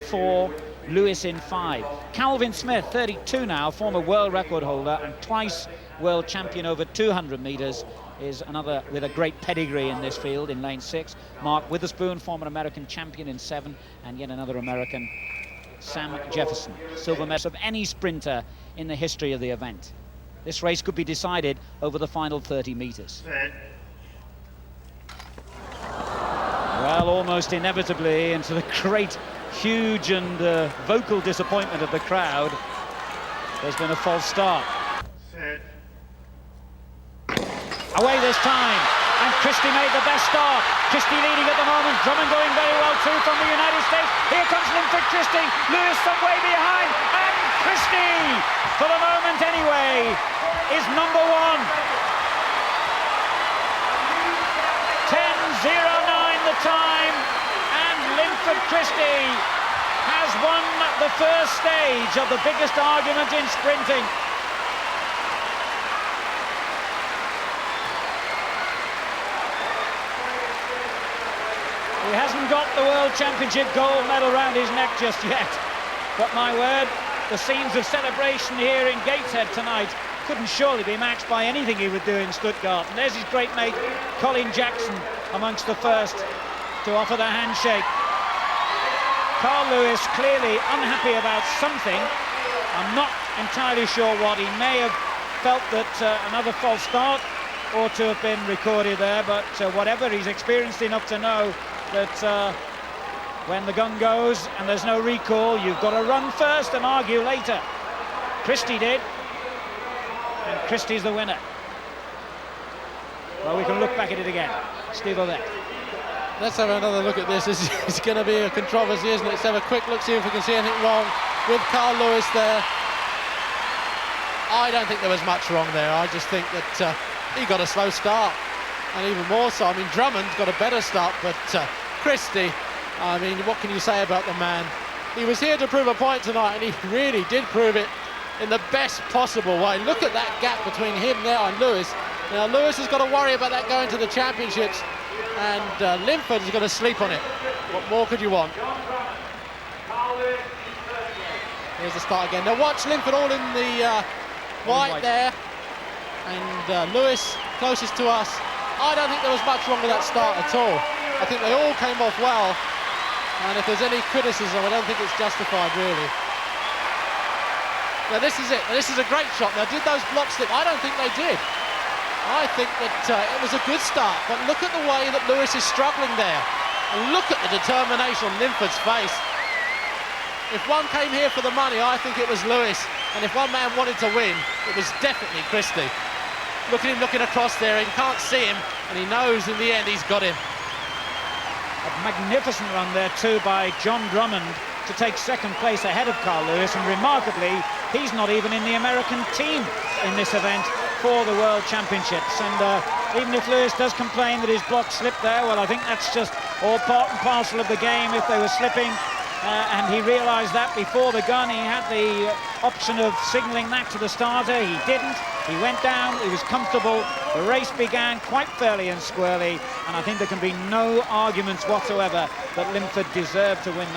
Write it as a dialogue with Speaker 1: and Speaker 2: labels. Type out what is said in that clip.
Speaker 1: 4, Lewis in 5. Calvin Smith, 32 now, former world record holder and twice world champion over 200 metres, is another with a great pedigree in this field in lane 6. Mark Witherspoon, former American champion in 7, and yet another American, Sam Jefferson, silver medal of any sprinter in the history of the event. This race could be decided over the final 30 metres. Well, almost inevitably, and to the great, huge and vocal disappointment of the crowd, there's been a false start. Away this time, and Christie made the best start. Christie leading at the moment, Drummond going very well too from the United States. Here comes Linford Christie, Lewis some way behind, and Christie, for the moment anyway, is number 1. 10:09 the time, and Linford Christie has won the first stage of the biggest argument in sprinting. He hasn't got the World Championship gold medal round his neck just yet, but my word, the scenes of celebration here in Gateshead tonight couldn't surely be matched by anything he would do in Stuttgart. And there's his great mate Colin Jackson amongst the first to offer the handshake. Carl Lewis clearly unhappy about something. I'm not entirely sure what. He may have felt that another false start ought to have been recorded there, but whatever, he's experienced enough to know that when the gun goes and there's no recall, you've got to run first and argue later. Christie did, and Christie's the winner. Well, we can look back at it again. Steve Ovett.
Speaker 2: Let's have another look at this. It's going to be a controversy, isn't it? Let's have a quick look, see if we can see anything wrong with Carl Lewis there. I don't think there was much wrong there. I just think that he got a slow start, and even more so, I mean, Drummond's got a better start, but Christie, I mean, what can you say about the man? He was here to prove a point tonight, and he really did prove it in the best possible way. Look at that gap between him there and Lewis. Now, Lewis has got to worry about that going to the championships, and Linford is going to sleep on it. What more could you want? Here's the start again. Now watch Linford all in the white there, and Lewis closest to us. I don't think there was much wrong with that start at all. I think they all came off well, and if there's any criticism, I don't think it's justified really. Now this is it. Now, this is a great shot. Now, did those blocks slip? I don't think they did. I think that it was a good start, but look at the way that Lewis is struggling there. And look at the determination on Linford's face. If one came here for the money, I think it was Lewis. And if one man wanted to win, it was definitely Christie. Look at him looking across there, and he can't see him, and he knows in the end he's got him.
Speaker 1: A magnificent run there too by John Drummond to take second place ahead of Carl Lewis, and remarkably, he's not even in the American team in this event for the World Championships. And even if Lewis does complain that his block slipped there, well, I think that's just all part and parcel of the game if they were slipping. And he realised that before the gun. He had the option of signalling that to the starter. He didn't. He went down. He was comfortable. The race began quite fairly and squarely, and I think there can be no arguments whatsoever that Linford deserved to win that.